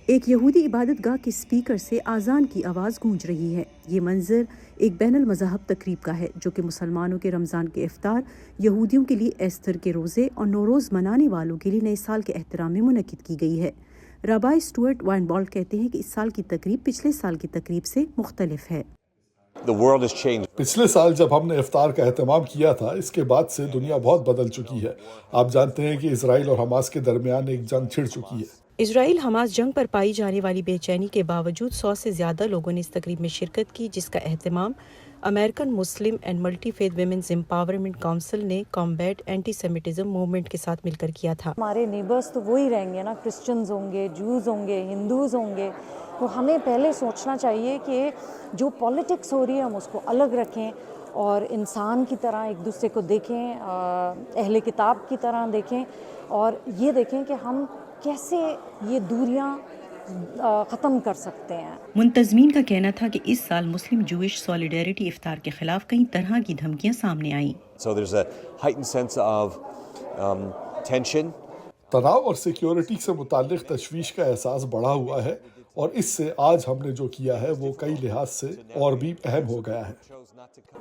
ایک یہودی عبادت گاہ کے اسپیکر سے آذان کی آواز گونج رہی ہے۔ یہ منظر ایک بین المذاہب تقریب کا ہے جو کہ مسلمانوں کے رمضان کے افطار، یہودیوں کے لیے ایسٹر کے روزے اور نوروز منانے والوں کے لیے نئے سال کے احترام میں منعقد کی گئی ہے۔ رابائی اسٹوارٹ وائنبالٹ کہتے ہیں کہ اس سال کی تقریب پچھلے سال کی تقریب سے مختلف ہے۔ پچھلے سال جب ہم نے افطار کا اہتمام کیا تھا، اس کے بعد سے دنیا بہت بدل چکی ہے۔ آپ جانتے ہیں کہ اسرائیل اور حماس کے درمیان ایک جنگ چھڑ چکی ہے۔ اسرائیل حماس جنگ پر پائی جانے والی بے چینی کے باوجود 100 سے زیادہ لوگوں نے اس تقریب میں شرکت کی، جس کا اہتمام American Muslim and multi faith women's empowerment council نے کامبیٹ اینٹی سیمیٹزم موومنٹ کے ساتھ مل کر کیا تھا۔ ہمارے نیبرز تو وہی رہیں گے نا، کرسچنز ہوں گے، جوز ہوں گے، ہندوز ہوں گے، تو ہمیں پہلے سوچنا چاہیے کہ جو پولیٹکس ہو رہی ہے ہم اس کو الگ رکھیں اور انسان کی طرح ایک دوسرے کو دیکھیں، اہل کتاب کی طرح دیکھیں، اور یہ دیکھیں کہ ہم کیسے یہ دوریاں ختم کر سکتے ہیں۔ منتظمین کا کہنا تھا کہ اس سال مسلم جوئش سالیڈیرٹی افطار کے خلاف کئی طرح کی دھمکیاں سامنے آئیں۔ تناؤ اور سیکیورٹی سے متعلق تشویش کا احساس بڑھا ہوا ہے، اور اس سے آج ہم نے جو کیا ہے وہ کئی لحاظ سے اور بھی اہم ہو گیا ہے۔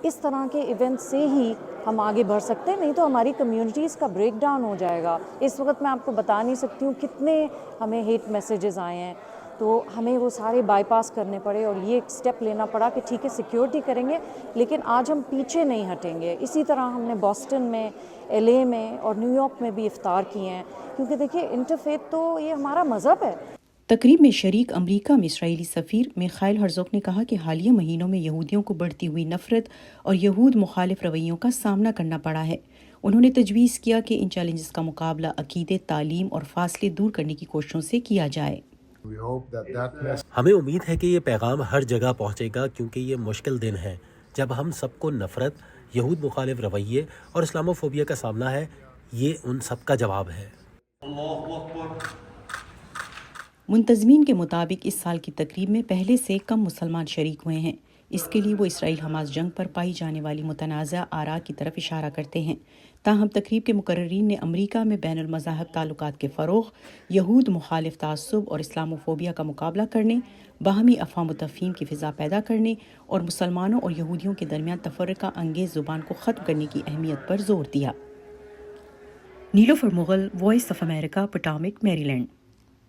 اس طرح کے ایونٹ سے ہی ہم آگے بڑھ سکتے ہیں، نہیں تو ہماری کمیونٹیز کا بریک ڈاؤن ہو جائے گا۔ اس وقت میں آپ کو بتا نہیں سکتی ہوں کتنے ہمیں ہیٹ میسیجز آئے ہیں، تو ہمیں وہ سارے بائی پاس کرنے پڑے اور یہ ایک سٹیپ لینا پڑا کہ ٹھیک ہے سیکیورٹی کریں گے، لیکن آج ہم پیچھے نہیں ہٹیں گے۔ اسی طرح ہم نے بوسٹن میں، ایل اے میں اور نیو یارک میں بھی افطار کیے ہیں، کیونکہ دیکھیے انٹرفیتھ تو یہ ہمارا مذہب ہے۔ تقریب میں شریک امریکہ میں اسرائیلی سفیر میخائیل ہرزوگ نے کہا کہ حالیہ مہینوں میں یہودیوں کو بڑھتی ہوئی نفرت اور یہود مخالف رویوں کا سامنا کرنا پڑا ہے۔ انہوں نے تجویز کیا کہ ان چیلنجز کا مقابلہ عقیدے، تعلیم اور فاصلے دور کرنے کی کوششوں سے کیا جائے۔ ہمیں امید ہے کہ یہ پیغام ہر جگہ پہنچے گا، کیونکہ یہ مشکل دن ہے جب ہم سب کو نفرت، یہود مخالف رویے اور اسلاموفوبیا کا سامنا ہے۔ یہ ان سب کا جواب ہے۔ منتظمین کے مطابق اس سال کی تقریب میں پہلے سے کم مسلمان شریک ہوئے ہیں۔ اس کے لیے وہ اسرائیل حماس جنگ پر پائی جانے والی متنازع آراء کی طرف اشارہ کرتے ہیں۔ تاہم تقریب کے مقررین نے امریکہ میں بین المذاہب تعلقات کے فروغ، یہود مخالف تعصب اور اسلاموفوبیا کا مقابلہ کرنے، باہمی افہام و تفہیم کی فضا پیدا کرنے اور مسلمانوں اور یہودیوں کے درمیان تفرقہ انگیز زبان کو ختم کرنے کی اہمیت پر زور دیا۔ نیلوفر مغل، وائس آف امریکہ، پوٹامک، میری لینڈ۔